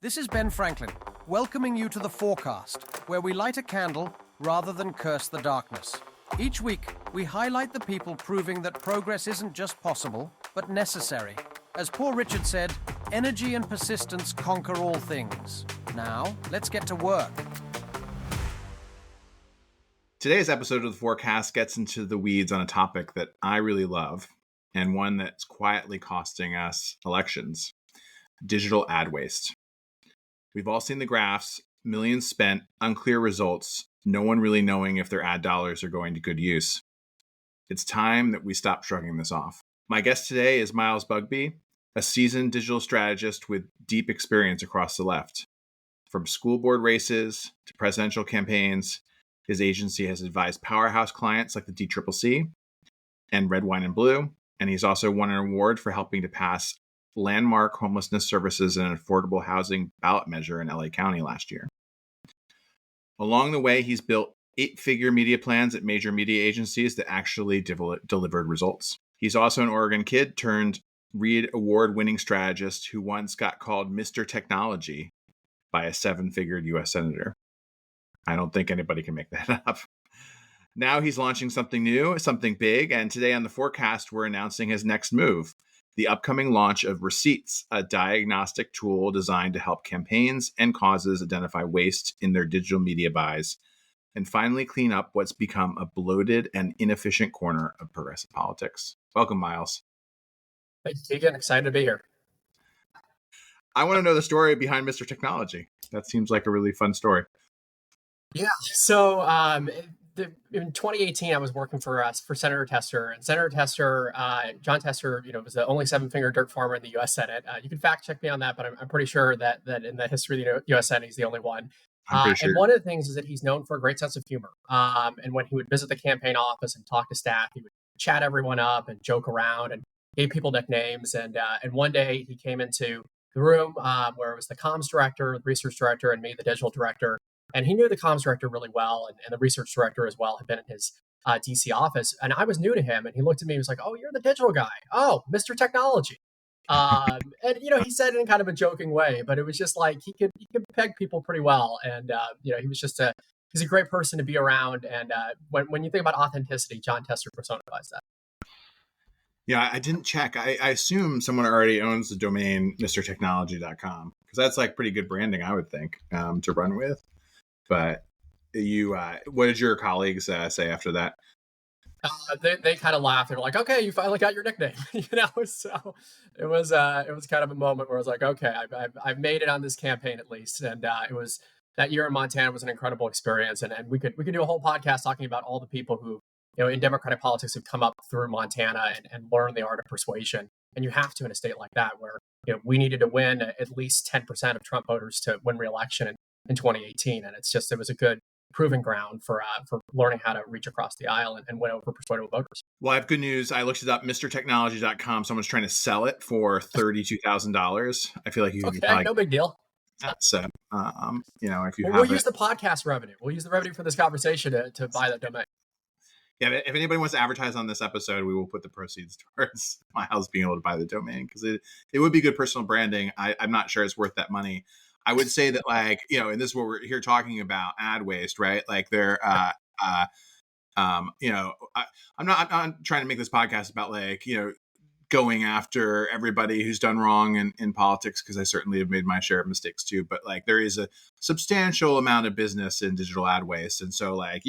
This is Ben Franklin, welcoming you to the Forecast, where we light a candle rather than curse the darkness. Each week, we highlight the people proving that progress isn't just possible, but necessary. As Poor Richard said, energy and persistence conquer all things. Now, let's get to work. Today's episode of the Forecast gets into the weeds on a topic that I really love, and one that's quietly costing us elections: digital ad waste. We've all seen the graphs: millions spent, unclear results, no one really knowing if their ad dollars are going to good use. It's time that we stop shrugging this off. My guest today is Myles Bugbee, a seasoned digital strategist with deep experience across the left. From school board races to presidential campaigns, his agency has advised powerhouse clients like the DCCC and Red, Wine, and Blue, and he's also won an award for helping to pass landmark homelessness services and affordable housing ballot measure in LA County last year. Along the way, he's built 8-figure media plans at major media agencies that actually delivered results. He's also an Oregon kid turned Reed Award-winning strategist who once got called Mr. Technology by a 7-figure U.S. senator. I don't think anybody can make that up. Now he's launching something new, something big, and today on the Forecast, we're announcing his next move: the upcoming launch of Receipts, a diagnostic tool designed to help campaigns and causes identify waste in their digital media buys and finally clean up what's become a bloated and inefficient corner of progressive politics. Welcome, Myles. Thanks, Keegan. Excited to be here. I want to know the story behind Mr. Technology. That seems like a really fun story. Yeah. So in 2018, I was working for Senator Tester, and Senator Tester, John Tester, was the only 7-finger dirt farmer in the U.S. Senate. You can fact check me on that, but I'm pretty sure that in the history of the U.S. Senate, he's the only one. I'm pretty sure. And one of the things is that he's known for a great sense of humor. And when he would visit the campaign office and talk to staff, he would chat everyone up and joke around and gave people nicknames. And one day he came into the room where it was the comms director, the research director, and me, the digital director. And he knew the comms director really well, and the research director as well had been in his DC office. And I was new to him, and he looked at me and was like, "Oh, you're the digital guy. Oh, Mr. Technology." And he said it in kind of a joking way, but it was just like he could peg people pretty well. And he was just he's a great person to be around. And when you think about authenticity, John Tester personifies that. Yeah, I didn't check. I assume someone already owns the domain mrtechnology.com, because that's like pretty good branding, I would think, to run with. But what did your colleagues say after that? They kind of laughed. They were like, "Okay, you finally got your nickname," So it was kind of a moment where I was like, "Okay, I've made it on this campaign at least." And it was that year in Montana was an incredible experience, and we could do a whole podcast talking about all the people who in Democratic politics have come up through Montana and learned the art of persuasion. And you have to in a state like that where we needed to win at least 10% of Trump voters to win re-election in 2018, and it was a good proving ground for learning how to reach across the aisle and win over persuadable voters. Well, I have good news. I looked it up, mrtechnology.com. Someone's trying to sell it for $32,000. I feel like you can okay, no big deal. So, if you we'll use the podcast revenue. We'll use the revenue for this conversation to buy that domain. Yeah, if anybody wants to advertise on this episode, we will put the proceeds towards Myles being able to buy the domain, because it would be good personal branding. I'm not sure it's worth that money. I would say that, and this is what we're here talking about, ad waste, right? Like I'm not trying to make this podcast about going after everybody who's done wrong in politics, because I certainly have made my share of mistakes too. But there is a substantial amount of business in digital ad waste, and so I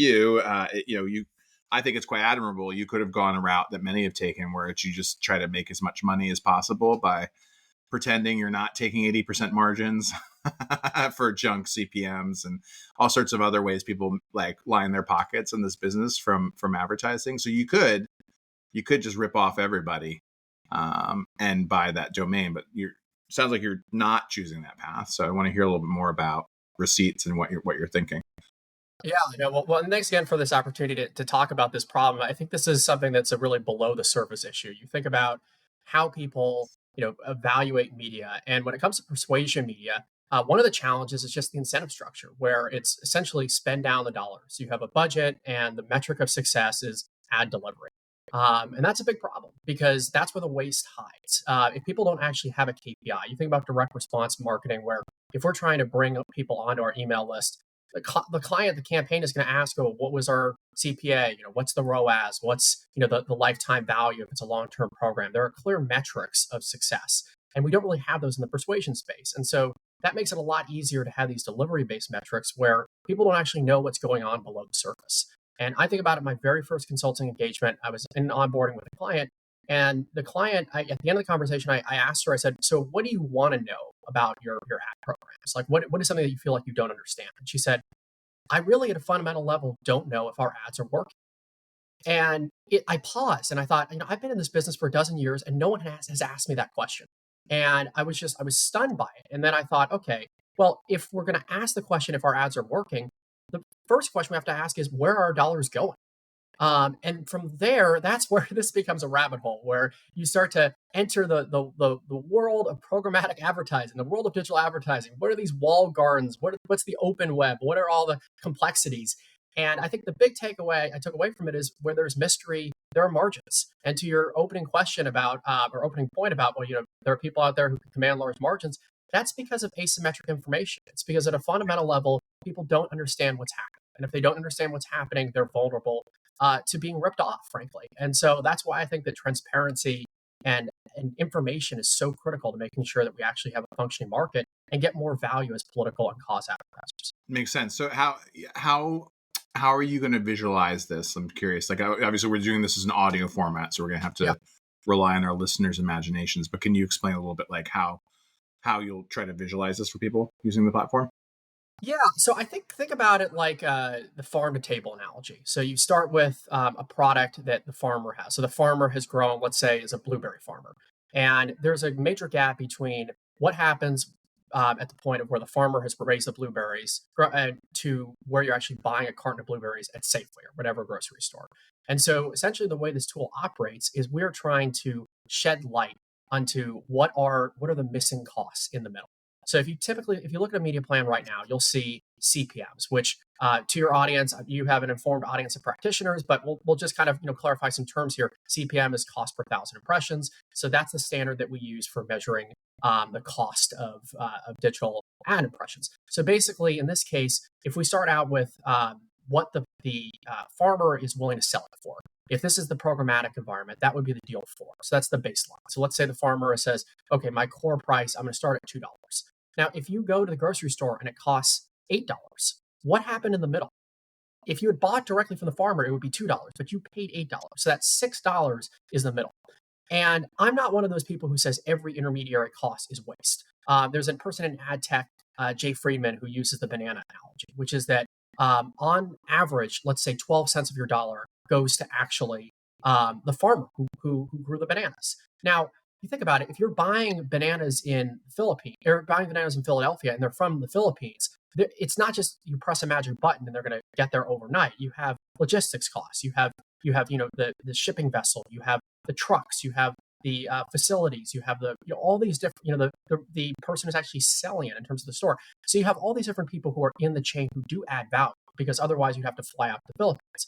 think it's quite admirable. You could have gone a route that many have taken, where you just try to make as much money as possible by pretending you're not taking 80% margins for junk CPMs and all sorts of other ways people line their pockets in this business from advertising. So you could just rip off everybody and buy that domain, but sounds like you're not choosing that path. So I want to hear a little bit more about Receipts and what you're thinking. Yeah, well, and thanks again for this opportunity to talk about this problem. I think this is something that's a really below the surface issue. You think about how people evaluate media. And when it comes to persuasion media, one of the challenges is just the incentive structure, where it's essentially spend down the dollars. You have a budget, and the metric of success is ad delivery. And that's a big problem, because that's where the waste hides. If people don't actually have a KPI, you think about direct response marketing, where if we're trying to bring people onto our email list, the client, the campaign is going to ask, oh, what was our CPA? What's the ROAS? What's, the lifetime value if it's a long-term program? There are clear metrics of success. And we don't really have those in the persuasion space. And so that makes it a lot easier to have these delivery-based metrics where people don't actually know what's going on below the surface. And I think about it, my very first consulting engagement, I was in onboarding with a client. And the client, at the end of the conversation, I asked her, I said, so what do you want to know about your ad programs? Like, what is something that you feel like you don't understand? And she said, I really, at a fundamental level, don't know if our ads are working. And I paused and I thought, I've been in this business for a dozen years and no one has asked me that question. And I was stunned by it. And then I thought, okay, well, if we're going to ask the question if our ads are working, the first question we have to ask is, where are our dollars going? And from there, that's where this becomes a rabbit hole, where you start to enter the world of programmatic advertising, the world of digital advertising. What are these walled gardens? What's the open web? What are all the complexities? And I think the big takeaway I took away from it is, where there's mystery, there are margins. And to your opening question about, or opening point about, well, there are people out there who can command large margins. That's because of asymmetric information. It's because at a fundamental level, people don't understand what's happening. And if they don't understand what's happening, they're vulnerable to being ripped off, frankly. And so that's why I think that transparency and information is so critical to making sure that we actually have a functioning market and get more value as political and cause advertisers. Makes sense. So how are you going to visualize this? I'm curious. Like, obviously we're doing this as an audio format, so we're going to have to rely on our listeners' imaginations. But can you explain a little bit like how you'll try to visualize this for people using the platform? Yeah, so I think about it like the farm to table analogy. So you start with a product that the farmer has. So the farmer has grown, let's say, is a blueberry farmer, and there's a major gap between what happens at the point of where the farmer has raised the blueberries to where you're actually buying a carton of blueberries at Safeway or whatever grocery store. And so essentially the way this tool operates is we're trying to shed light onto what are the missing costs in the middle. So if you look at a media plan right now, you'll see CPMs, which to your audience, you have an informed audience of practitioners, but we'll just kind of clarify some terms here. CPM is cost per thousand impressions. So that's the standard that we use for measuring the cost of digital ad impressions. So basically, in this case, if we start out with what the farmer is willing to sell it for. If this is the programmatic environment, that would be the deal for. So that's the baseline. So let's say the farmer says, okay, my core price, I'm going to start at $2. Now, if you go to the grocery store and it costs $8, what happened in the middle? If you had bought directly from the farmer, it would be $2, but you paid $8. So that $6 is the middle. And I'm not one of those people who says every intermediary cost is waste. There's a person in ad tech, Jay Friedman, who uses the banana analogy, which is that on average, let's say 12 cents of your dollar goes to actually the farmer who grew the bananas. Now, you think about it, if you're buying bananas in Philippines or buying bananas in Philadelphia and they're from the Philippines, it's not just you press a magic button and they're going to get there overnight. You have logistics costs. You have the shipping vessel. You have the trucks. You have the facilities. You have all these different the person who's actually selling it in terms of the store. So you have all these different people who are in the chain who do add value, because otherwise you'd have to fly out to the Philippines.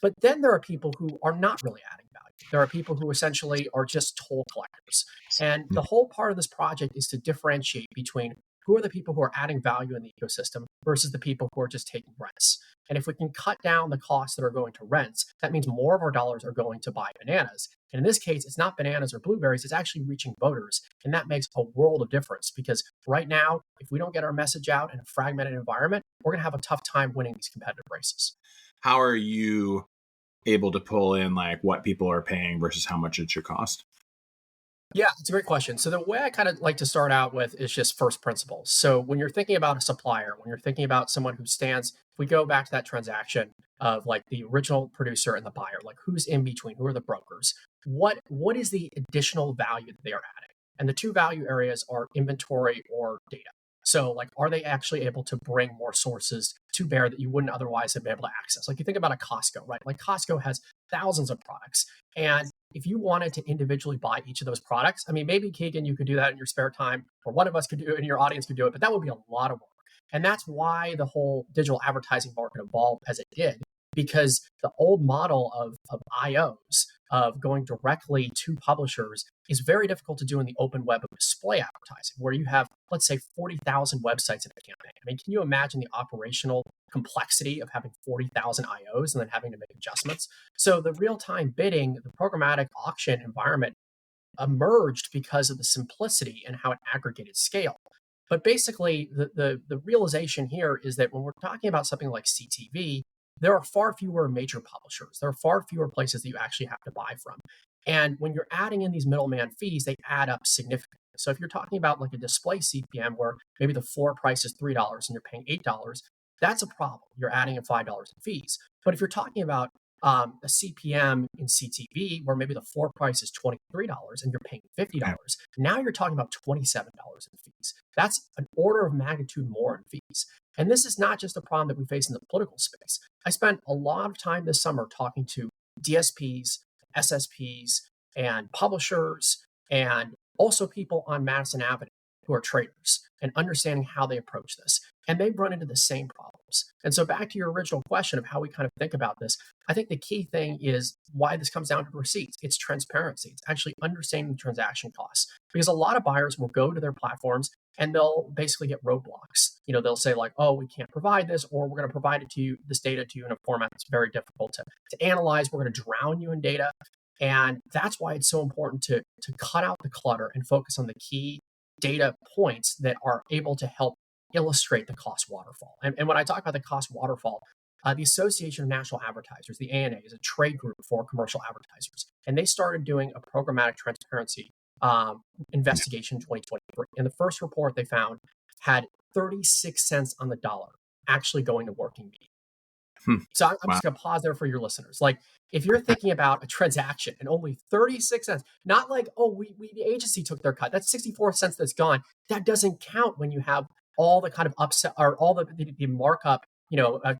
But then there are people who are not really adding value. There are people who essentially are just toll collectors. And the whole part of this project is to differentiate between who are the people who are adding value in the ecosystem versus the people who are just taking rents. And if we can cut down the costs that are going to rents, that means more of our dollars are going to buy bananas. And in this case, it's not bananas or blueberries, it's actually reaching voters. And that makes a world of difference, because right now, if we don't get our message out in a fragmented environment, we're going to have a tough time winning these competitive races. How are you able to pull in like what people are paying versus how much it should cost? Yeah, it's a great question. So the way I kind of like to start out with is just first principles. So when you're thinking about a supplier, when you're thinking about someone who stands, if we go back to that transaction of like the original producer and the buyer, like who's in between, who are the brokers, what is the additional value that they are adding? And the two value areas are inventory or data. So like, are they actually able to bring more sources to bear that you wouldn't otherwise have been able to access? Like you think about a Costco, right? Like Costco has thousands of products. And if you wanted to individually buy each of those products, I mean, maybe Keegan, you could do that in your spare time, or one of us could do it and your audience could do it, but that would be a lot of work. And that's why the whole digital advertising market evolved as it did, because the old model of IOs of going directly to publishers is very difficult to do in the open web of display advertising, where you have, let's say, 40,000 websites in a campaign. I mean, can you imagine the operational complexity of having 40,000 IOs and then having to make adjustments? So the real-time bidding, the programmatic auction environment emerged because of the simplicity and how it aggregated scale. But basically, the realization here is that when we're talking about something like CTV, there are far fewer major publishers. There are far fewer places that you actually have to buy from. And when you're adding in these middleman fees, they add up significantly. So if you're talking about like a display CPM where maybe the floor price is $3 and you're paying $8, that's a problem. You're adding in $5 in fees. But if you're talking about a CPM in CTV where maybe the floor price is $23 and you're paying $50, now you're talking about $27 in fees. That's an order of magnitude more in fees. And this is not just a problem that we face in the political space. I spent a lot of time this summer talking to DSPs, SSPs, and publishers, and also people on Madison Avenue who are traders and understanding how they approach this. And they've run into the same problems. And so back to your original question of how we kind of think about this, I think the key thing is why this comes down to receipts. It's transparency. It's actually understanding the transaction costs. Because a lot of buyers will go to their platforms and they'll basically get roadblocks. You know, they'll say like, oh, we can't provide this, or we're going to provide it to you, this data to you in a format that's very difficult to analyze. We're going to drown you in data. And that's why it's so important to cut out the clutter and focus on the key data points that are able to help illustrate the cost waterfall. And when I talk about the cost waterfall, the Association of National Advertisers, the ANA, is a trade group for commercial advertisers. And they started doing a programmatic transparency investigation in 2023. And the first report they found had 36 cents on the dollar actually going to working media. So I'm just going to pause there for your listeners. Like, if you're thinking about a transaction and only 36 cents, not like, oh, the agency took their cut, that's 64 cents that's gone. That doesn't count when you have all the kind of upset or all the markup,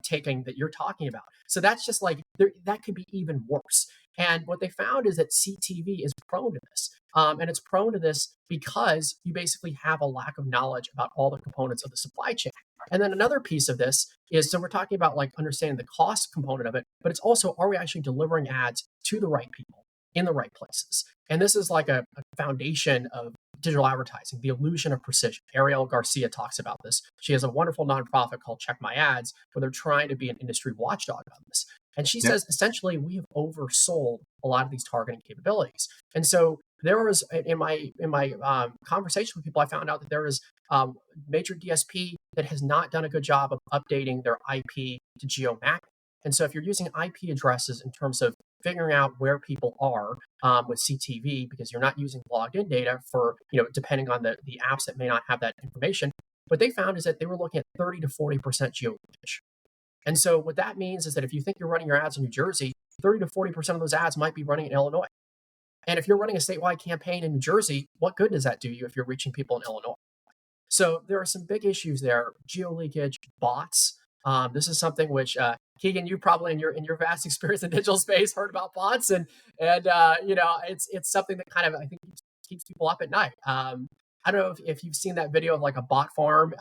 taking that you're talking about. So that's just like, that could be even worse. And what they found is that CTV is prone to this. And it's prone to this because you basically have a lack of knowledge about all the components of the supply chain. And then another piece of this is, so we're talking about like understanding the cost component of it, but it's also, are we actually delivering ads to the right people in the right places? And this is like a foundation of digital advertising, the illusion of precision. Ariel Garcia talks about this. She has a wonderful nonprofit called Check My Ads, where they're trying to be an industry watchdog on this. And she says, essentially, we have oversold a lot of these targeting capabilities. And so there was, in my conversation with people, I found out that there is major DSP that has not done a good job of updating their IP to geo-mapping. And so if you're using IP addresses in terms of figuring out where people are with CTV, because you're not using logged in data for, depending on the apps that may not have that information, what they found is that they were looking at 30 to 40% geo-linkage. And so what that means is that if you think you're running your ads in New Jersey, 30 to 40% of those ads might be running in Illinois. And if you're running a statewide campaign in New Jersey, what good does that do you if you're reaching people in Illinois? So there are some big issues there. Geo-leakage, bots. This is something which Keegan, you probably in your vast experience in digital space heard about bots, and it's something that kind of, I think, keeps people up at night. I don't know if you've seen that video of like a bot farm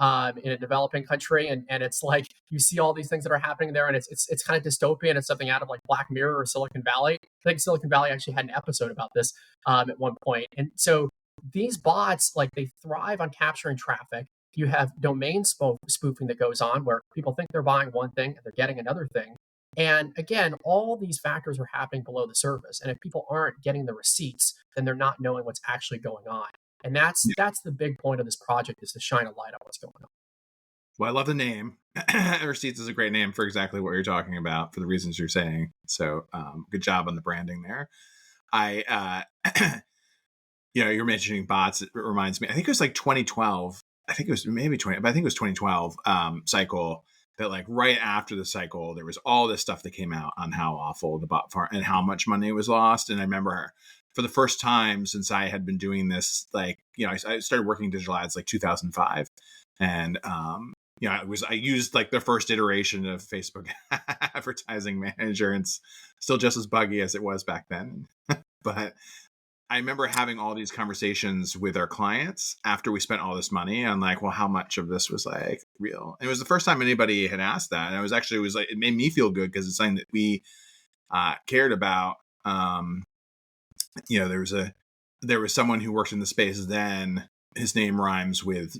in a developing country, and it's like you see all these things that are happening there, and it's kind of dystopian. It's something out of like Black Mirror or Silicon Valley. I think Silicon Valley actually had an episode about this at one point. And so these bots, like, they thrive on capturing traffic. You have domain spoofing that goes on where people think they're buying one thing and they're getting another thing. And again, all these factors are happening below the surface. And if people aren't getting the receipts, then they're not knowing what's actually going on. And that's the big point of this project, is to shine a light on what's going on. Well, I love the name. Receipts is a great name for exactly what you're talking about, for the reasons you're saying. So good job on the branding there. You're mentioning bots. It reminds me, I think it was like 2012. I think it was maybe 20, but I think it was 2012 cycle, that like right after the cycle, there was all this stuff that came out on how awful the bot farm and how much money was lost. And I remember for the first time since I had been doing this, like, I started working digital ads like 2005. And, I used like the first iteration of Facebook Advertising Manager, and it's still just as buggy as it was back then. But I remember having all these conversations with our clients after we spent all this money on like, well, how much of this was like real? And it was the first time anybody had asked that. And it made me feel good because it's something that we cared about. there was someone who worked in the space then. His name rhymes with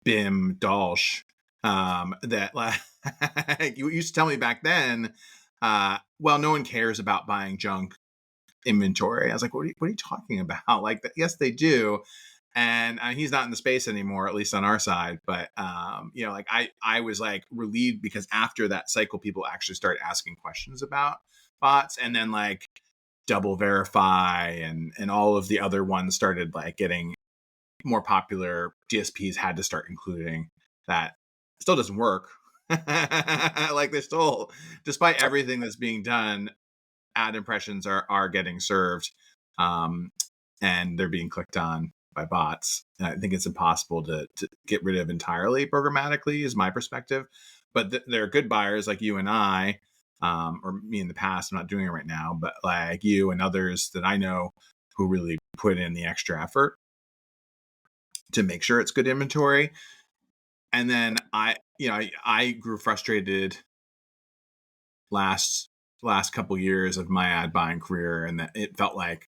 Bim Dolsh. That like you used to tell me back then. Well, no one cares about buying junk inventory. I was like, what are you talking about? Like, yes, they do. And he's not in the space anymore, at least on our side. But like I was like relieved because after that cycle, people actually started asking questions about bots, and then like Double Verify and all of the other ones started like getting more popular. DSPs had to start including that. It still doesn't work. Like they're still, despite everything that's being done, ad impressions are getting served, and they're being clicked on by bots. And I think it's impossible to get rid of entirely programmatically, is my perspective. But there are good buyers like you and I, or me in the past. I'm not doing it right now, but like you and others that I know who really put in the extra effort to make sure it's good inventory. And then I grew frustrated last couple years of my ad buying career, and that it felt like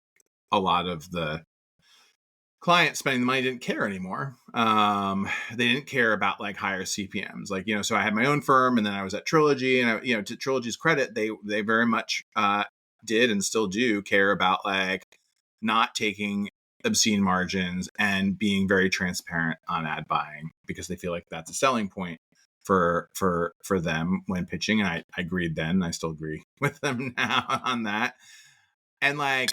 a lot of the clients spending the money didn't care anymore. They didn't care about like higher CPMs. Like, so I had my own firm, and then I was at Trilogy, and to Trilogy's credit, they very much did and still do care about like not taking obscene margins and being very transparent on ad buying, because they feel like that's a selling point for them when pitching. And I agreed then, I still agree with them now on that. And like,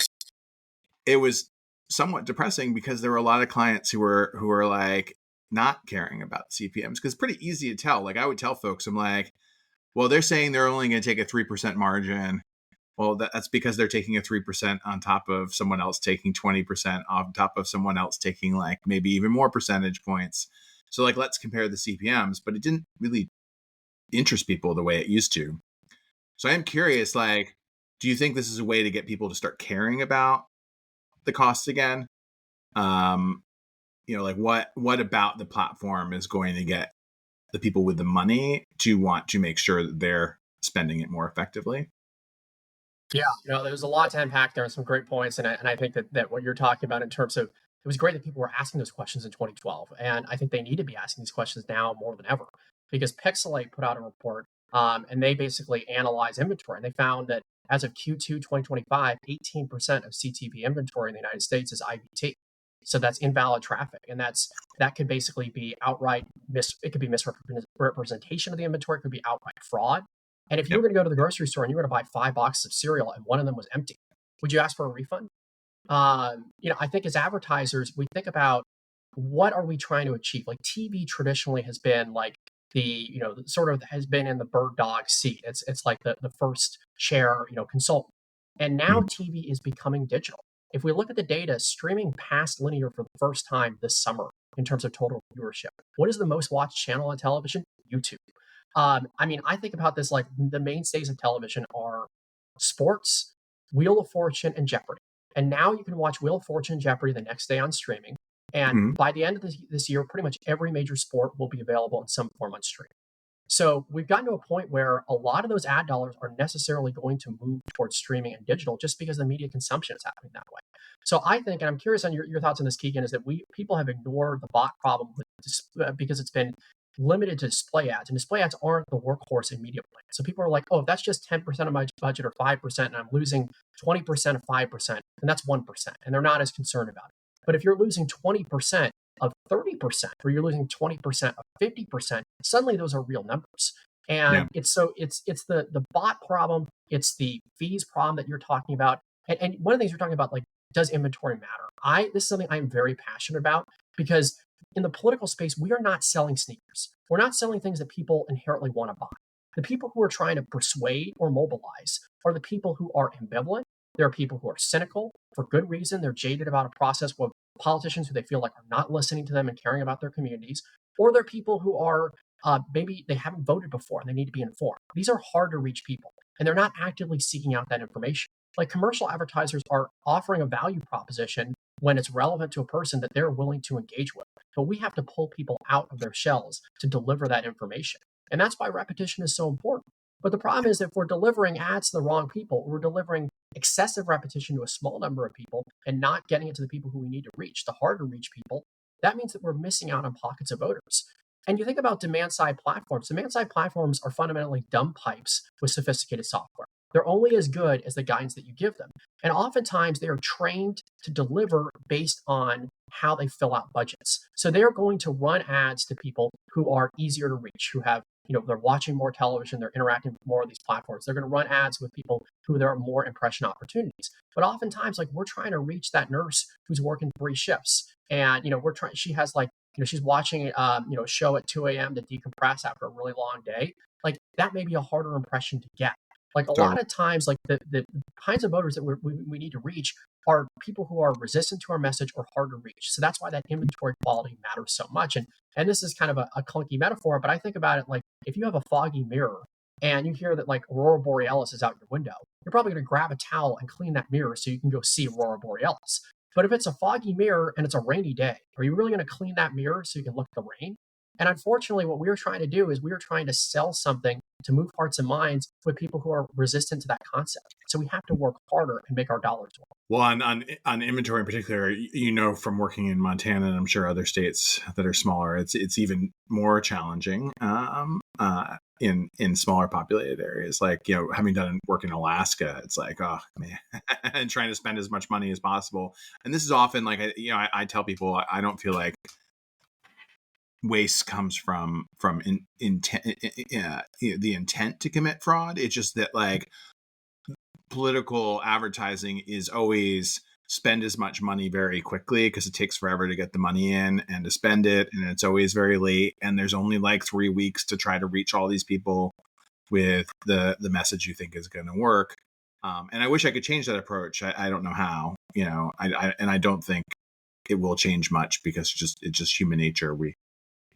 it was somewhat depressing because there were a lot of clients who were like not caring about CPMs, because it's pretty easy to tell. Like I would tell folks, I'm like, well, they're saying they're only going to take a 3% margin. Well, that's because they're taking a 3% on top of someone else taking 20% on top of someone else taking like maybe even more percentage points. So like, let's compare the CPMs, but it didn't really interest people the way it used to. So I am curious, like, do you think this is a way to get people to start caring about the costs again? Like what about the platform is going to get the people with the money to want to make sure that they're spending it more effectively? Yeah, there's a lot to unpack there and some great points. And I think that what you're talking about in terms of, it was great that people were asking those questions in 2012. And I think they need to be asking these questions now more than ever, because Pixelate put out a report, and they basically analyzed inventory. And they found that as of Q2 2025, 18% of CTV inventory in the United States is IVT. So that's invalid traffic. And that could basically be outright it could be misrepresentation of the inventory, it could be outright fraud. And if you were going to go to the grocery store and you were to buy 5 boxes of cereal and one of them was empty, would you ask for a refund? I think as advertisers, we think about what are we trying to achieve? Like TV traditionally has been like sort of has been in the bird dog seat. It's like the first share, consultant. And now TV is becoming digital. If we look at the data, streaming passed linear for the first time this summer in terms of total viewership. What is the most watched channel on television? YouTube. I think about this like the mainstays of television are sports, Wheel of Fortune, and Jeopardy. And now you can watch Wheel of Fortune and Jeopardy the next day on streaming. And by the end of this year, pretty much every major sport will be available in some form on stream. So we've gotten to a point where a lot of those ad dollars are necessarily going to move towards streaming and digital just because the media consumption is happening that way. So I think, and I'm curious on your thoughts on this, Keegan, is that people have ignored the bot problem because it's been limited to display ads, and display ads aren't the workhorse in media plan. So people are like, oh, if that's just 10% of my budget or 5%, and I'm losing 20% of 5%, then that's 1%. And they're not as concerned about it. But if you're losing 20% of 30%, or you're losing 20% of 50%, suddenly those are real numbers. And it's the bot problem, it's the fees problem that you're talking about. And one of the things you're talking about, like, does inventory matter? This is something I'm very passionate about, because in the political space, we are not selling sneakers. We're not selling things that people inherently want to buy. The people who are trying to persuade or mobilize are the people who are ambivalent. There are people who are cynical for good reason. They're jaded about a process with politicians who they feel like are not listening to them and caring about their communities. Or they're people who are maybe they haven't voted before and they need to be informed. These are hard to reach people, and they're not actively seeking out that information. Like, commercial advertisers are offering a value proposition when it's relevant to a person that they're willing to engage with. But we have to pull people out of their shells to deliver that information. And that's why repetition is so important. But the problem is, if we're delivering ads to the wrong people, we're delivering excessive repetition to a small number of people and not getting it to the people who we need to reach, the hard to reach people, that means that we're missing out on pockets of voters. And you think about demand side platforms. Demand side platforms are fundamentally dumb pipes with sophisticated software. They're only as good as the guidance that you give them. And oftentimes they are trained to deliver based on how they fill out budgets. So they're going to run ads to people who are easier to reach, who have, they're watching more television, they're interacting with more of these platforms. They're going to run ads with people who there are more impression opportunities. But oftentimes, like, we're trying to reach that nurse who's working 3 shifts. And, she has like, she's watching, a show at 2 a.m. to decompress after a really long day. Like, that may be a harder impression to get. Like, a lot of times, like, the kinds of voters that we need to reach are people who are resistant to our message or hard to reach. So that's why that inventory quality matters so much. And this is kind of a clunky metaphor, but I think about it like, if you have a foggy mirror and you hear that like Aurora Borealis is out your window, you're probably going to grab a towel and clean that mirror so you can go see Aurora Borealis. But if it's a foggy mirror and it's a rainy day, are you really going to clean that mirror so you can look at the rain? And unfortunately, what we are trying to do is we are trying to sell something to move hearts and minds with people who are resistant to that concept. So we have to work harder and make our dollars work. Well, on inventory in particular, from working in Montana and I'm sure other states that are smaller, it's even more challenging in smaller populated areas. Like, having done work in Alaska, it's like, oh man, and trying to spend as much money as possible. And this is often like, I tell people, I don't feel like waste comes from intent, the intent to commit fraud. It's just that like political advertising is always spend as much money very quickly because it takes forever to get the money in and to spend it, and it's always very late, and there's only like 3 weeks to try to reach all these people with the message you think is going to work. And I wish I could change that approach. I don't know how. I don't think it will change much because it's just human nature. We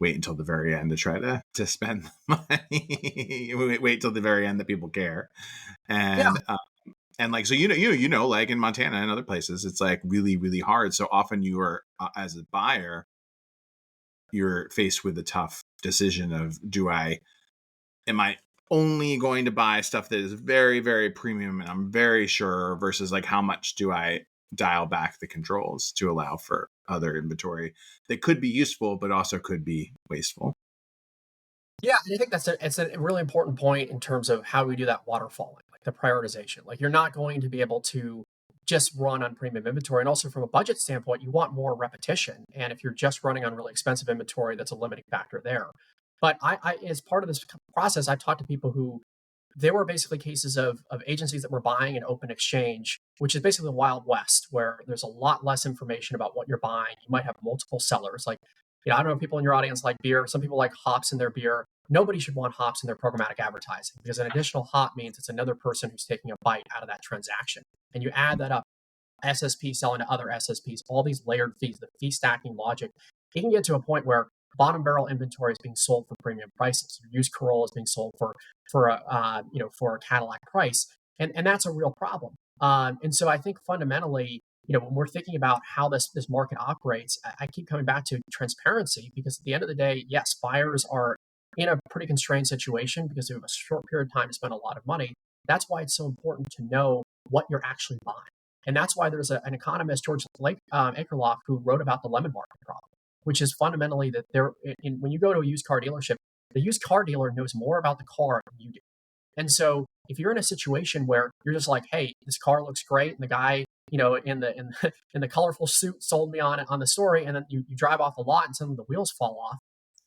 wait until the very end to try to spend money. Wait till the very end that people care. And and like, so, like in Montana and other places, it's like really, really hard. So often you are, as a buyer, you're faced with a tough decision of, am I only going to buy stuff that is very, very premium and I'm very sure, versus like, how much do I dial back the controls to allow for other inventory that could be useful, but also could be wasteful. Yeah, and I think it's a really important point in terms of how we do that waterfalling, like the prioritization. Like, you're not going to be able to just run on premium inventory. And also from a budget standpoint, you want more repetition. And if you're just running on really expensive inventory, that's a limiting factor there. But I as part of this process, I've talked to people who, there were basically cases of agencies that were buying an open exchange, which is basically the Wild West, where there's a lot less information about what you're buying. You might have multiple sellers. Like, I don't know if people in your audience like beer. Some people like hops in their beer. Nobody should want hops in their programmatic advertising, because an additional hop means it's another person who's taking a bite out of that transaction. And you add that up, SSP selling to other SSPs, all these layered fees, the fee stacking logic, it can get to a point where bottom barrel inventory is being sold for premium prices. Your used Corolla is being sold for a Cadillac price, and that's a real problem. And so I think fundamentally, when we're thinking about how this market operates, I keep coming back to transparency, because at the end of the day, yes, buyers are in a pretty constrained situation because they have a short period of time to spend a lot of money. That's why it's so important to know what you're actually buying. And that's why there's an economist, George Akerlof, who wrote about the lemon market problem, which is fundamentally that when you go to a used car dealership, the used car dealer knows more about the car than you do. And so if you're in a situation where you're just like, hey, this car looks great, and the guy, in the colorful suit sold me on the story, and then you drive off the lot and suddenly the wheels fall off,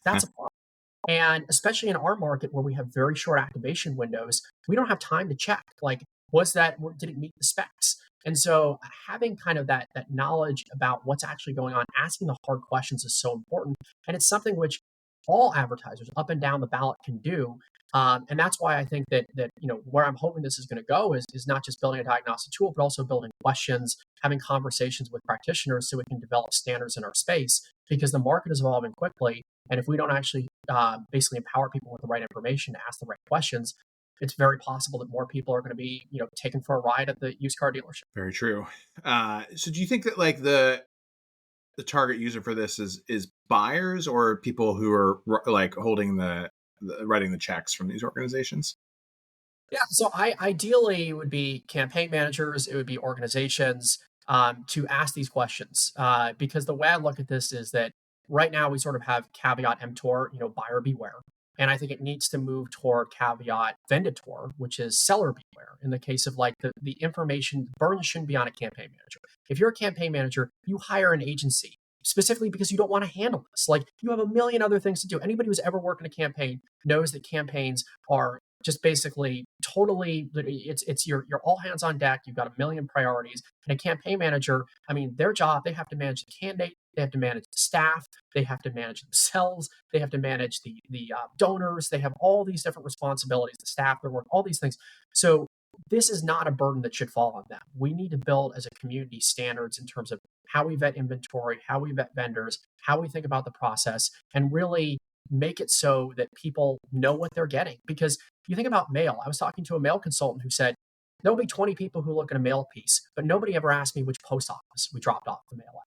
that's a problem. And especially in our market where we have very short activation windows, we don't have time to check. Like, did it meet the specs? And so having kind of that knowledge about what's actually going on, asking the hard questions, is so important. And it's something which all advertisers up and down the ballot can do. And that's why I think that where I'm hoping this is going to go is not just building a diagnostic tool, but also building questions, having conversations with practitioners so we can develop standards in our space, because the market is evolving quickly. And if we don't actually basically empower people with the right information to ask the right questions, it's very possible that more people are going to be, taken for a ride at the used car dealership. Very true. So do you think that like the target user for this is buyers or people who are like holding writing the checks from these organizations? Yeah, so I ideally it would be campaign managers, it would be organizations to ask these questions. Because the way I look at this is that right now we sort of have caveat emptor, buyer beware. And I think it needs to move toward caveat venditor, which is seller beware. In the case of like the information, the burden shouldn't be on a campaign manager. If you're a campaign manager, you hire an agency specifically because you don't want to handle this. Like you have a million other things to do. Anybody who's ever worked in a campaign knows that campaigns are just basically totally it's you're all hands on deck. You've got a million priorities. And a campaign manager, I mean, their job, they have to manage the candidate, they have to manage the staff, they have to manage themselves, they have to manage the donors, they have all these different responsibilities, the staff, their work, all these things. So this is not a burden that should fall on them. We need to build as a community standards in terms of how we vet inventory, how we vet vendors, how we think about the process, and really make it so that people know what they're getting. Because you think about mail. I was talking to a mail consultant who said, there'll be 20 people who look at a mail piece, but nobody ever asked me which post office we dropped off the mail at.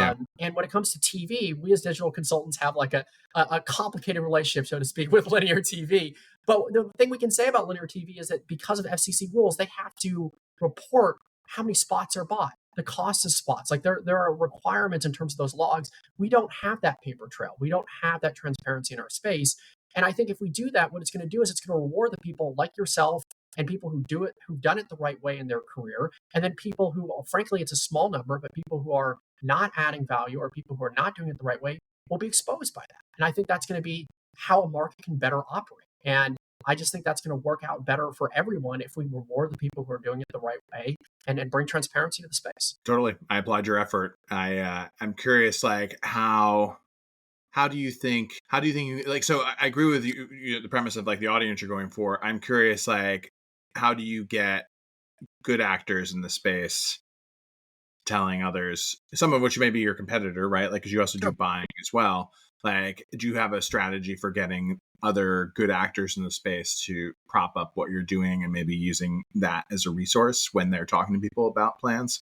Yeah. And when it comes to TV, we as digital consultants have like a complicated relationship, so to speak, with linear TV. But the thing we can say about linear TV is that because of FCC rules, they have to report how many spots are bought, the cost of spots. Like there are requirements in terms of those logs. We don't have that paper trail. We don't have that transparency in our space. And I think if we do that, what it's going to do is it's going to reward the people like yourself and people who do it, who've done it the right way in their career, and then people who, frankly, it's a small number, but people who are not adding value or people who are not doing it the right way will be exposed by that. And I think that's going to be how a market can better operate. And I just think that's going to work out better for everyone if we reward the people who are doing it the right way and bring transparency to the space. Totally. I applaud your effort. I'm curious, like how do you think like, so I agree with you, the premise of like the audience you're going for. I'm curious, like, how do you get good actors in the space telling others, some of which may be your competitor, right? Like, because you also do buying as well. Like, do you have a strategy for getting other good actors in the space to prop up what you're doing and maybe using that as a resource when they're talking to people about plans?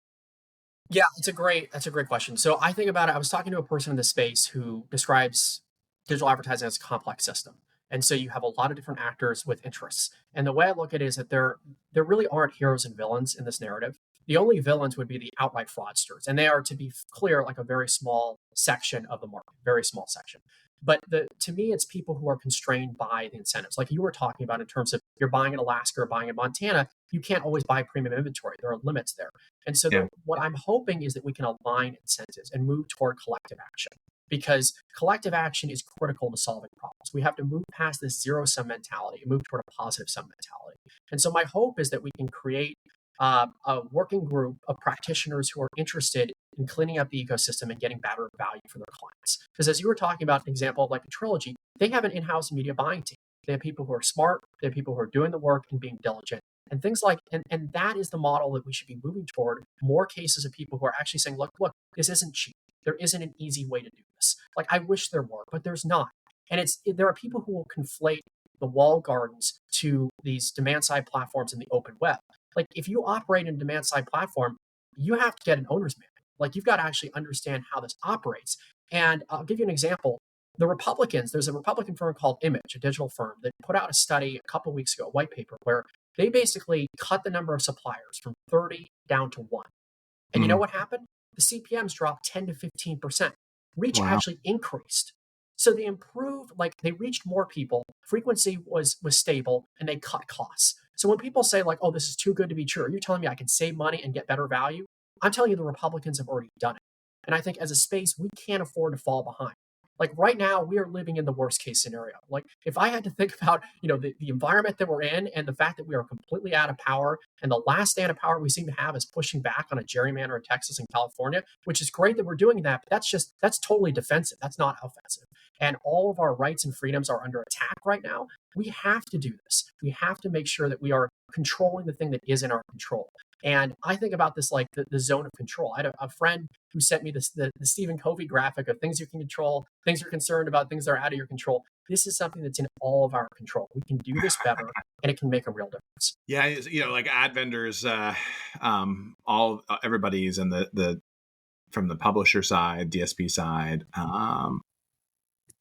Yeah, that's a great question. So I think about it. I was talking to a person in the space who describes digital advertising as a complex system. And so you have a lot of different actors with interests. And the way I look at it is that there really aren't heroes and villains in this narrative. The only villains would be the outright fraudsters. And they are, to be clear, like a very small section of the market, very small section. But to me, it's people who are constrained by the incentives. Like you were talking about in terms of you're buying in Alaska or buying in Montana, you can't always buy premium inventory. There are limits there. And so Yeah. what I'm hoping is that we can align incentives and move toward collective action because collective action is critical to solving problems. We have to move past this zero sum mentality and move toward a positive sum mentality. And so my hope is that we can create a working group of practitioners who are interested in cleaning up the ecosystem and getting better value for their clients. Because as you were talking about an example of like a Trilogy, they have an in-house media buying team. They have people who are smart, they have people who are doing the work and being diligent. And things like, and that is the model that we should be moving toward. More cases of people who are actually saying, look, this isn't cheap. There isn't an easy way to do this. Like I wish there were, but there's not. And there are people who will conflate the walled gardens to these demand side platforms in the open web. Like if you operate in a demand side platform, you have to get an owner's manual. Like you've got to actually understand how this operates. And I'll give you an example. The Republicans, there's a Republican firm called Image, a digital firm that put out a study a couple of weeks ago, a white paper, where they basically cut the number of suppliers from 30 down to one. And you know what happened? The CPMs dropped 10 to 15%. Reach Wow. actually increased. So they improved, like they reached more people, frequency was stable, and they cut costs. So when people say like, oh, this is too good to be true, you're telling me I can save money and get better value? I'm telling you the Republicans have already done it. And I think as a space, we can't afford to fall behind. Like right now, we are living in the worst case scenario. Like if I had to think about, the environment that we're in and the fact that we are completely out of power and the last stand of power we seem to have is pushing back on a gerrymander in Texas and California, which is great that we're doing that, but that's totally defensive. That's not offensive. And all of our rights and freedoms are under attack right now. We have to do this. We have to make sure that we are controlling the thing that is in our control. And I think about this like the zone of control. I had a friend who sent me the Stephen Covey graphic of things you can control, things you're concerned about, things that are out of your control. This is something that's in all of our control. We can do this better, and it can make a real difference. Yeah, like ad vendors, everybody's in the from the publisher side, DSP side.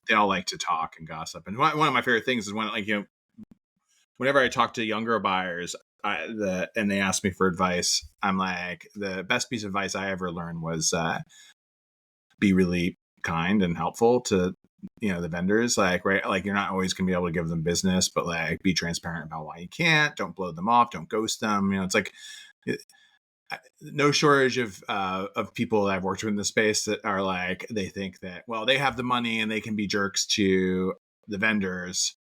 They all like to talk and gossip. And one of my favorite things is when, like, whenever I talk to younger buyers, and they ask me for advice, I'm like, the best piece of advice I ever learned was be really kind and helpful to the vendors. Like, right, like you're not always gonna be able to give them business, but like be transparent about why you can't. Don't blow them off. Don't ghost them. It's like no shortage of people that I've worked with in the space that are like, they think that, well, they have the money and they can be jerks to the vendors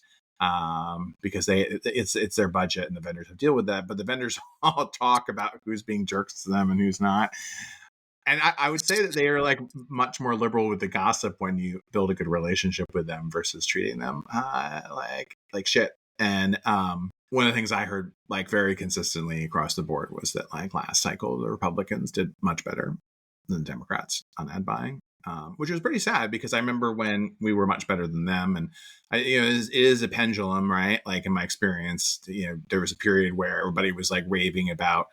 because it's their budget and the vendors have to deal with that. But the vendors all talk about who's being jerks to them and who's not. And I would say that they are like much more liberal with the gossip when you build a good relationship with them versus treating them like shit. And one of the things I heard like very consistently across the board was that like last cycle the Republicans did much better than the Democrats on ad buying, which was pretty sad because I remember when we were much better than them. And it is a pendulum, right? Like in my experience, there was a period where everybody was like raving about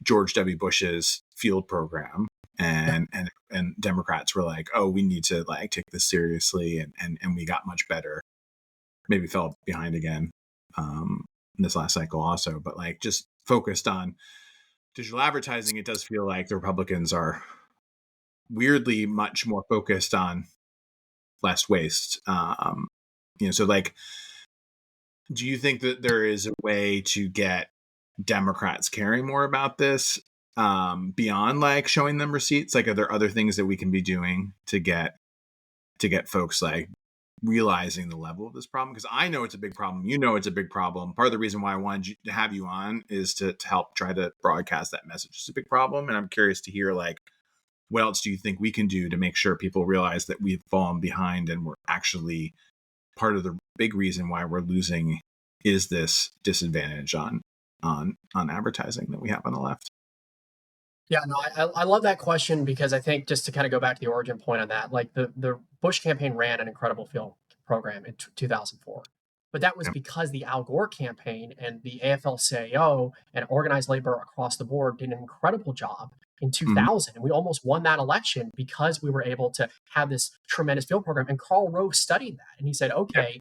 George W. Bush's field program. And Democrats were like, oh, we need to like take this seriously, and we got much better. Maybe fell behind again this last cycle also, but like just focused on digital advertising, it does feel like the Republicans are weirdly much more focused on less waste. So like, do you think that there is a way to get Democrats caring more about this? Beyond like showing them receipts, like are there other things that we can be doing to get folks like realizing the level of this problem? Because I know it's a big problem, it's a big problem. Part of the reason why I wanted to have you on is to help try to broadcast that message. It's a big problem, and I'm curious to hear like what else do you think we can do to make sure people realize that we've fallen behind and we're actually part of the big reason why we're losing is this disadvantage on advertising that we have on the left. Yeah, no, I love that question because I think just to kind of go back to the origin point on that, like the Bush campaign ran an incredible film program in 2004. But that was because the Al Gore campaign and the AFL-CIO and organized labor across the board did an incredible job in 2000. And we almost won that election because we were able to have this tremendous field program. And Karl Rove studied that. And he said, okay,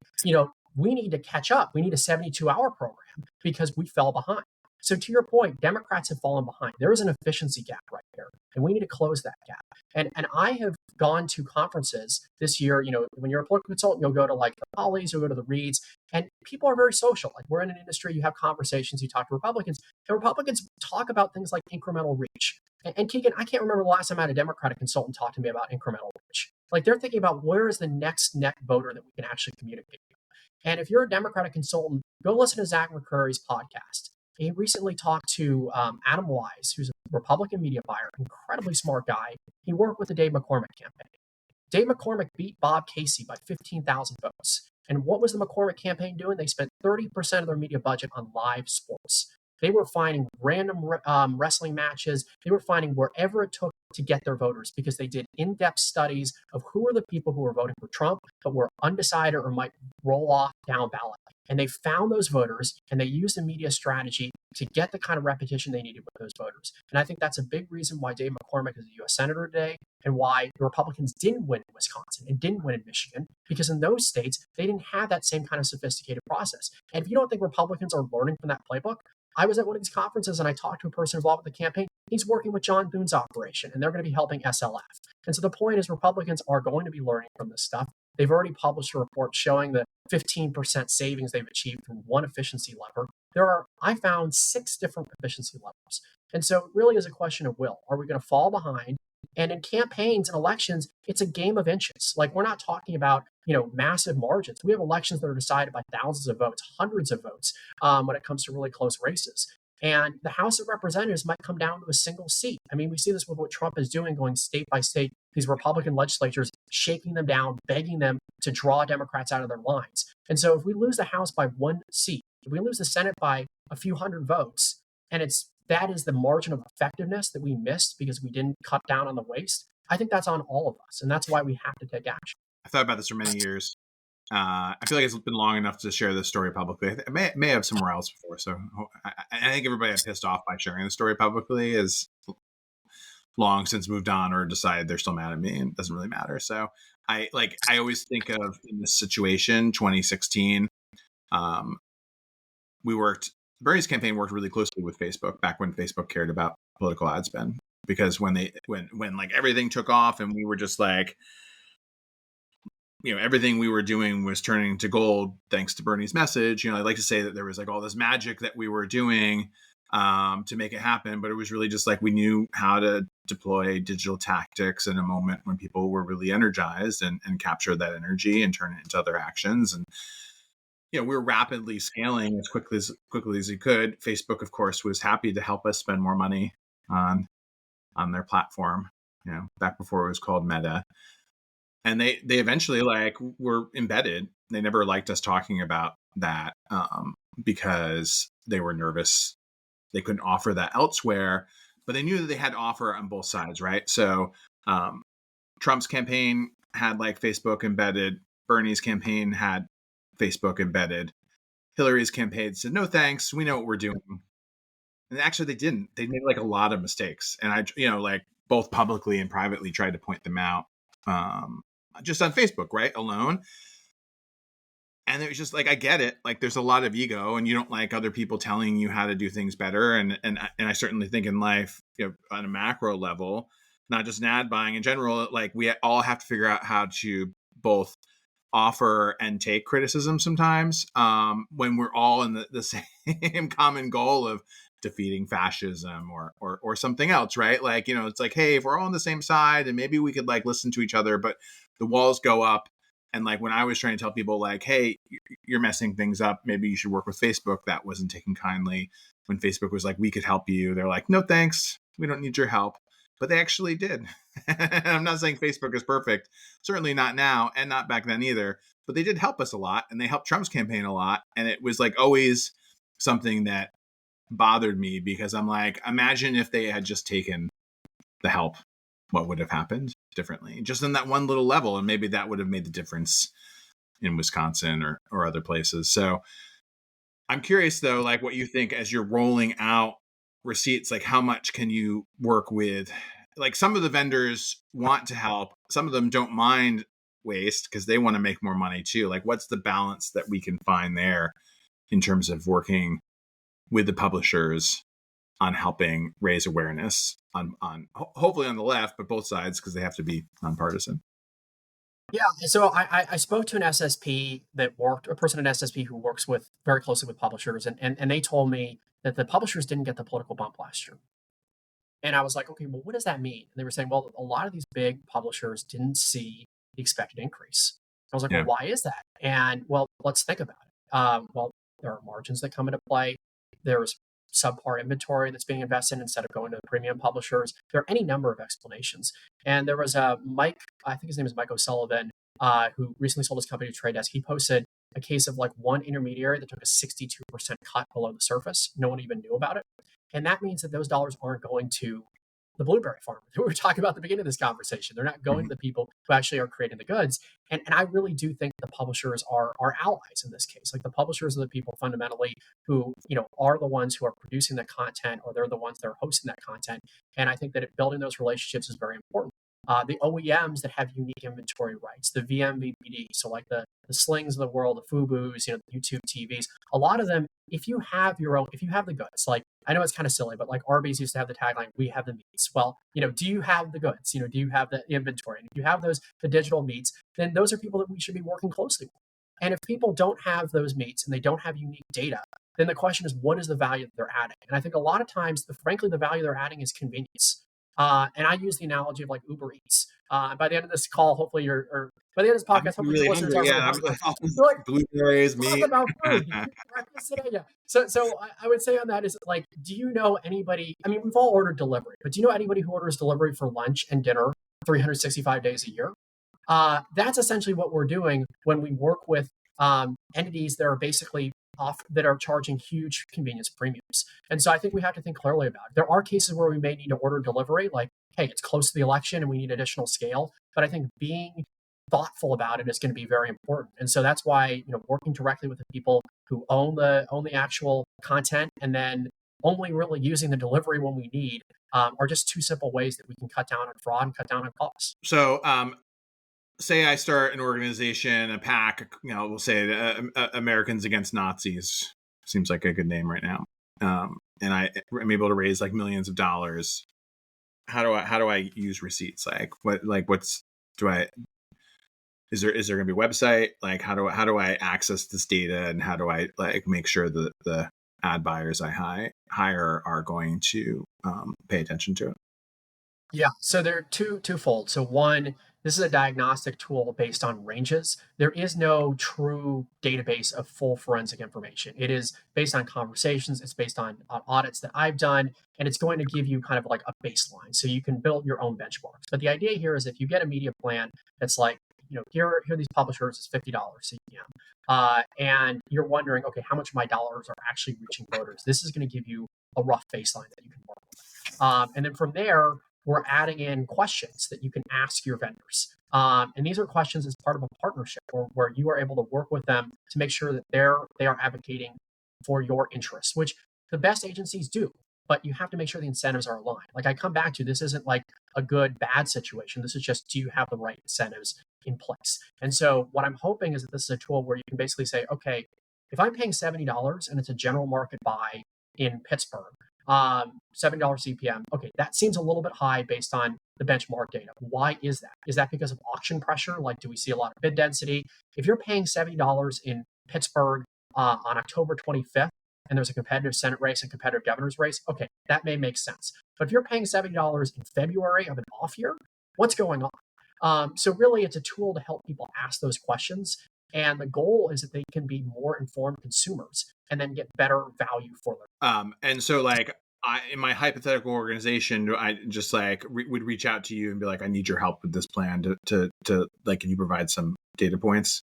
we need to catch up. We need a 72-hour program because we fell behind. So to your point, Democrats have fallen behind. There is an efficiency gap right there, and we need to close that gap. And I have gone to conferences this year. When you're a political consultant, you'll go to like the Polys, you'll go to the Reeds, and people are very social. Like we're in an industry, you have conversations, you talk to Republicans, and Republicans talk about things like incremental reach. And Keegan, I can't remember the last time I had a Democratic consultant talk to me about incremental reach. Like they're thinking about where is the next net voter that we can actually communicate with. And if you're a Democratic consultant, go listen to Zach McCurry's podcast. He recently talked to Adam Wise, who's a Republican media buyer, incredibly smart guy. He worked with the Dave McCormick campaign. Dave McCormick beat Bob Casey by 15,000 votes. And what was the McCormick campaign doing? They spent 30% of their media budget on live sports. They were finding random wrestling matches. They were finding wherever it took to get their voters because they did in-depth studies of who are the people who were voting for Trump but were undecided or might roll off down ballot. And they found those voters and they used a media strategy to get the kind of repetition they needed with those voters. And I think that's a big reason why Dave McCormick is a U.S. Senator today and why the Republicans didn't win in Wisconsin and didn't win in Michigan, because in those states, they didn't have that same kind of sophisticated process. And if you don't think Republicans are learning from that playbook, I was at one of these conferences and I talked to a person involved with the campaign. He's working with John Thun's operation and they're going to be helping SLF. And so the point is Republicans are going to be learning from this stuff. They've already published a report showing the 15% savings they've achieved from one efficiency lever. I found 6 different efficiency levers. And so it really is a question of will. Are we going to fall behind? And in campaigns and elections, it's a game of inches. Like we're not talking about, massive margins. We have elections that are decided by thousands of votes, hundreds of votes when it comes to really close races. And the House of Representatives might come down to a single seat. I mean, we see this with what Trump is doing, going state by state, these Republican legislatures, shaking them down, begging them to draw Democrats out of their lines. And so if we lose the House by 1 seat, if we lose the Senate by a few hundred votes, and that is the margin of effectiveness that we missed because we didn't cut down on the waste, I think that's on all of us. And that's why we have to take action. I thought about this for many years. I feel like it's been long enough to share this story publicly. I may have somewhere else before. So I think everybody got pissed off by sharing the story publicly is long since moved on or decided they're still mad at me and it doesn't really matter. So I always think of in this situation, 2016, Bernie's campaign worked really closely with Facebook back when Facebook cared about political ad spend, because when like everything took off and we were just like, everything we were doing was turning to gold thanks to Bernie's message. I like to say that there was like all this magic that we were doing to make it happen, but it was really just like we knew how to deploy digital tactics in a moment when people were really energized and capture that energy and turn it into other actions. And we were rapidly scaling as quickly as we could. Facebook, of course, was happy to help us spend more money on their platform, back before it was called Meta. And they eventually like were embedded. They never liked us talking about that because they were nervous. They couldn't offer that elsewhere, but they knew that they had to offer on both sides, right? So Trump's campaign had like Facebook embedded. Bernie's campaign had Facebook embedded. Hillary's campaign said, no, thanks. We know what we're doing. And actually they didn't. They made like a lot of mistakes. And I, like both publicly and privately tried to point them out. Just on Facebook, right? Alone. And it was just like, I get it. Like there's a lot of ego and you don't like other people telling you how to do things better. And I certainly think in life, on a macro level, not just in ad buying in general, like we all have to figure out how to both offer and take criticism sometimes when we're all in the same common goal of defeating fascism or something else, right? Like, it's like, hey, if we're all on the same side and maybe we could like listen to each other, but the walls go up. And like when I was trying to tell people like, hey, you're messing things up, maybe you should work with Facebook, that wasn't taken kindly. When Facebook was like, we could help you, they're like, no, thanks. We don't need your help. But they actually did. I'm not saying Facebook is perfect, certainly not now and not back then either, but they did help us a lot and they helped Trump's campaign a lot. And it was like always something that bothered me because I'm like, imagine if they had just taken the help, what would have happened differently just in that one little level. And maybe that would have made the difference in Wisconsin or other places. So I'm curious though, like what you think as you're rolling out receipts, like how much can you work with? Like some of the vendors want to help, some of them don't mind waste because they want to make more money too. Like what's the balance that we can find there in terms of working with the publishers on helping raise awareness on hopefully on the left, but both sides because they have to be nonpartisan. Yeah, so I spoke to an SSP a person at SSP who works with very closely with publishers, and they told me that the publishers didn't get the political bump last year. And I was like, okay, well, what does that mean? And they were saying, well, a lot of these big publishers didn't see the expected increase. I was like, Yeah. well, why is that? And well, let's think about it. Well, there are margins that come into play. There's subpar inventory that's being invested instead of going to the premium publishers. There are any number of explanations. And there was a Mike, I think his name is Mike O'Sullivan, who recently sold his company to Trade Desk. He posted a case of like one intermediary that took a 62% cut below the surface. No one even knew about it. And that means that those dollars aren't going to the blueberry farmer who we were talking about at the beginning of this conversation. They're not going to the people who actually are creating the goods. And I really do think the publishers are allies in this case. Like the publishers are the people fundamentally who, are the ones who are producing the content, or they're the ones that are hosting that content. And I think that building those relationships is very important. The OEMs that have unique inventory rights, the VMVPD, so like the Slings of the world, the Fubus, the YouTube TVs, a lot of them, if you have the goods, like I know it's kind of silly, but like Arby's used to have the tagline, we have the meats. Well, do you have the goods? Do you have the inventory? And if you have the digital meats, then those are people that we should be working closely with. And if people don't have those meats and they don't have unique data, then the question is, what is the value that they're adding? And I think a lot of times, frankly, the value they're adding is convenience. And I use the analogy of like Uber Eats. By the end of this call, hopefully by the end of this podcast, hopefully Really your listeners hungry. are Like blueberries, talk meat. about food. Breakfast today, yeah. So I would say on that is like, do you know anybody? I mean, we've all ordered delivery, but do you know anybody who orders delivery for lunch and dinner 365 days a year? That's essentially what we're doing when we work with entities that are basically that are charging huge convenience premiums. And so I think we have to think clearly about it. There are cases where we may need to order delivery, like, hey, it's close to the election and we need additional scale. But I think being thoughtful about it is going to be very important. And so that's why, working directly with the people who own the actual content and then only really using the delivery when we need are just two simple ways that we can cut down on fraud and cut down on costs. So, say I start an organization, a PAC, we'll say Americans Against Nazis, seems like a good name right now. And I'm able to raise like millions of dollars. How do I use receipts? Is there going to be a website? Like, how do I access this data, and how do I like make sure that the ad buyers I hire are going to pay attention to it? Yeah, so they're twofold. So one, this is a diagnostic tool based on ranges. There is no true database of full forensic information. It is based on conversations. It's based on audits that I've done, and it's going to give you kind of like a baseline, so you can build your own benchmarks. But the idea here is if you get a media plan that's like, here are these publishers, it's $50 CPM, and you're wondering, okay, how much of my dollars are actually reaching voters? This is going to give you a rough baseline that you can work with, and then from there we're adding in questions that you can ask your vendors. And these are questions as part of a partnership where you are able to work with them to make sure that they are advocating for your interests, which the best agencies do. But you have to make sure the incentives are aligned. Like I come back to, this isn't like a good, bad situation. This is just, do you have the right incentives in place? And so what I'm hoping is that this is a tool where you can basically say, okay, if I'm paying $70 and it's a general market buy in Pittsburgh, $70 CPM. Okay, that seems a little bit high based on the benchmark data. Why is that? Is that because of auction pressure? Like, do we see a lot of bid density? If you're paying $70 in Pittsburgh on October 25th, and there's a competitive Senate race and competitive governor's race, okay, that may make sense. But if you're paying $70 in February of an off year, what's going on? So really, it's a tool to help people ask those questions. And the goal is that they can be more informed consumers and then get better value for them. And so like in my hypothetical organization, I just like would reach out to you and be like, I need your help with this plan to like, can you provide some data points?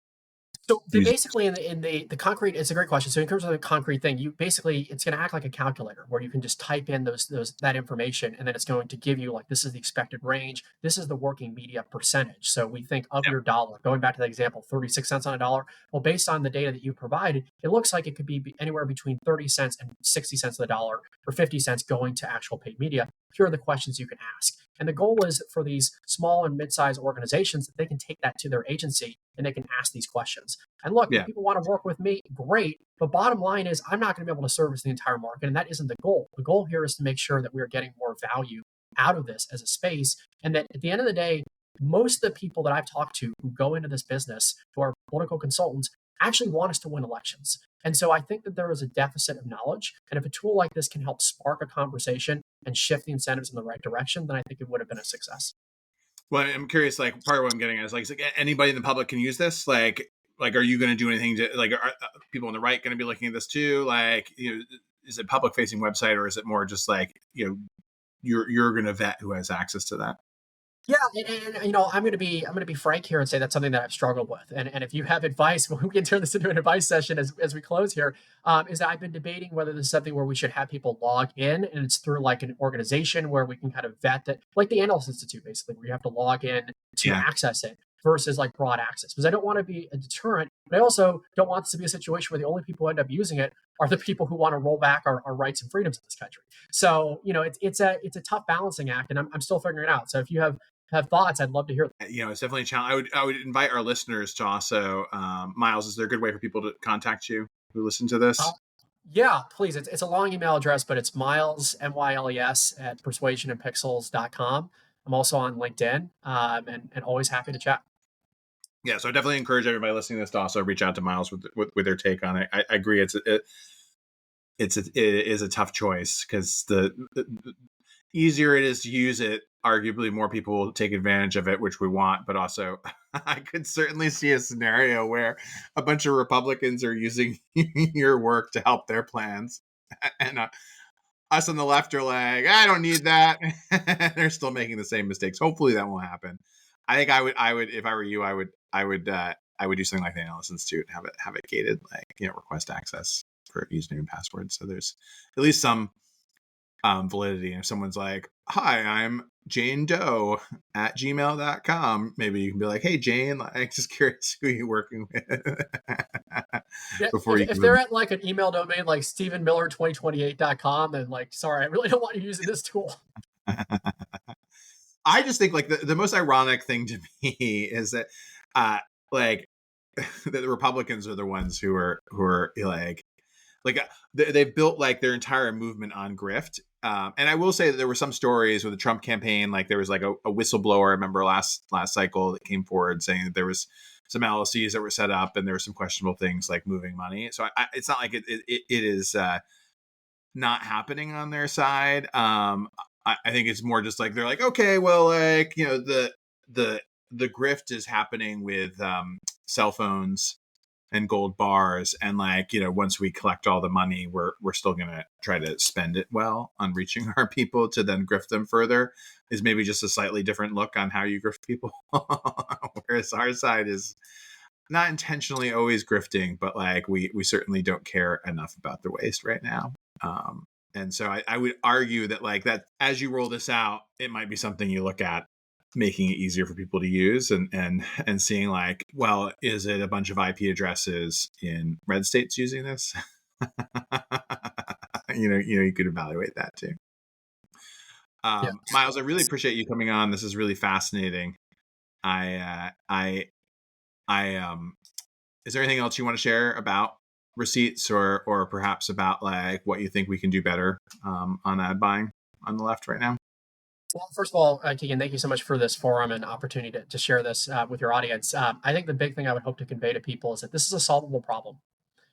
So they basically in the concrete, it's a great question. So in terms of the concrete thing, you basically, it's going to act like a calculator where you can just type in that information, and then it's going to give you like, this is the expected range. This is the working media percentage. So we think of your dollar, going back to the example, 36 cents on a dollar. Well, based on the data that you provided, it looks like it could be anywhere between 30 cents and 60 cents of the dollar, or 50 cents going to actual paid media. Here are the questions you can ask. And the goal is for these small and mid-sized organizations that they can take that to their agency and they can ask these questions. And look, if people want to work with me, great. But bottom line is, I'm not going to be able to service the entire market. And that isn't the goal. The goal here is to make sure that we're getting more value out of this as a space. And that at the end of the day, most of the people that I've talked to who go into this business, who are political consultants, actually want us to win elections. And so I think that there is a deficit of knowledge. And if a tool like this can help spark a conversation and shift the incentives in the right direction, then I think it would have been a success. Well, I'm curious, like part of what I'm getting at is like anybody in the public can use this? Like, are you going to do anything to like, are people on the right going to be looking at this too? Like, is it public facing website, or is it more just like, you're going to vet who has access to that? Yeah, and I'm going to be frank here and say that's something that I've struggled with. And if you have advice, we can turn this into an advice session as we close here. Is that I've been debating whether this is something where we should have people log in, and it's through like an organization where we can kind of vet that, like the Analyst Institute, basically, where you have to log in to access it, versus like broad access. Because I don't want to be a deterrent, but I also don't want this to be a situation where the only people who end up using it are the people who want to roll back our rights and freedoms in this country. So it's a tough balancing act, and I'm still figuring it out. So if you have thoughts, I'd love to hear them. It's definitely a challenge. I would invite our listeners to also, Myles, is there a good way for people to contact you who listen to this? Yeah, please. It's a long email address, but it's Myles, MYLES at persuasionandpixels.com. I'm also on LinkedIn, and always happy to chat. Yeah, so I definitely encourage everybody listening to this to also reach out to Myles with their take on it. I agree. It is a tough choice, because the easier it is to use it, arguably more people will take advantage of it, which we want. But also, I could certainly see a scenario where a bunch of Republicans are using your work to help their plans, and us on the left are like, I don't need that. They're still making the same mistakes. Hopefully that won't happen. I think I would, if I were you, I would do something like the Analyst Institute, have it gated, like, request access for username and password. So there's at least some validity. And if someone's like, hi, I'm Jane Doe at gmail.com, maybe you can be like, hey, Jane, like, just curious who you're working with. If they're at like an email domain like StephenMiller2028.com, then like, sorry, I really don't want you using this tool. I just think like the most ironic thing to me is that like the Republicans are the ones who are like like they've built like their entire movement on grift. And I will say that there were some stories with the Trump campaign, like there was like a whistleblower, I remember last cycle, that came forward saying that there was some LLCs that were set up and there were some questionable things like moving money. So it's not like it is not happening on their side. I think it's more just like they're like, okay, well, like, you know, the grift is happening with cell phones and gold bars, and like, you know, once we collect all the money, we're still gonna try to spend it well on reaching our people to then grift them further, is maybe just a slightly different look on how you grift people. Whereas our side is not intentionally always grifting, but like we certainly don't care enough about the waste right now. And so I would argue that like that as you roll this out, it might be something you look at, making it easier for people to use, and seeing like, well, is it a bunch of IP addresses in red states using this? You could evaluate that too. Yeah. Myles, I really appreciate you coming on. This is really fascinating. Is there anything else you want to share about receipts, or perhaps about like what you think we can do better on ad buying on the left right now? Well, first of all, Keegan, thank you so much for this forum and opportunity to share this with your audience. I think the big thing I would hope to convey to people is that this is a solvable problem.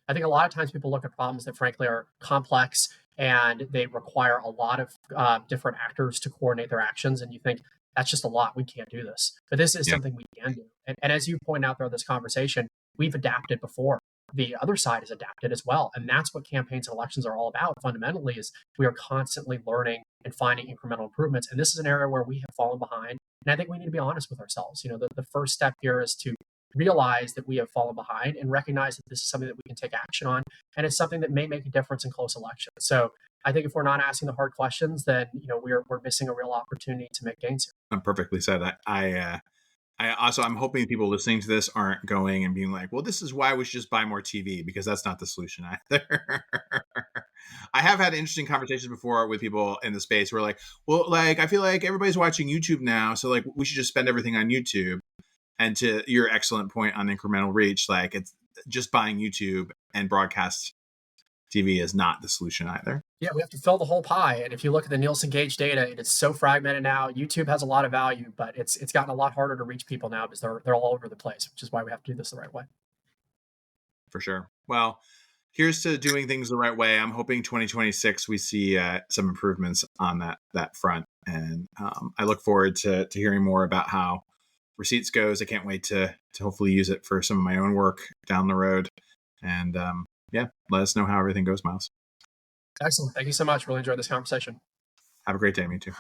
I think a lot of times people look at problems that frankly are complex and they require a lot of different actors to coordinate their actions. And you think, that's just a lot. We can't do this. But this is Yeah. something we can do. And as you point out throughout this conversation, we've adapted before. The other side has adapted as well. And that's what campaigns and elections are all about fundamentally, is we are constantly learning and finding incremental improvements. And this is an area where we have fallen behind. And I think we need to be honest with ourselves. You know, the first step here is to realize that we have fallen behind and recognize that this is something that we can take action on, and it's something that may make a difference in close elections. So I think if we're not asking the hard questions, then we're missing a real opportunity to make gains here. Perfectly said. I'm hoping people listening to this aren't going and being like, well, this is why we should just buy more TV, because that's not the solution either. I have had interesting conversations before with people in the space who are like, well, like, I feel like everybody's watching YouTube now, so like we should just spend everything on YouTube. And to your excellent point on incremental reach, like it's just buying YouTube and broadcast TV is not the solution either. Yeah, we have to fill the whole pie. And if you look at the Nielsen Gauge data, it is so fragmented now. YouTube has a lot of value, but it's gotten a lot harder to reach people now because they're all over the place, which is why we have to do this the right way. For sure. Well, here's to doing things the right way. I'm hoping 2026 we see some improvements on that front, and I look forward to hearing more about how receipts goes. I can't wait to hopefully use it for some of my own work down the road. And let us know how everything goes, Myles. Excellent. Thank you so much. Really enjoyed this conversation. Have a great day, me too.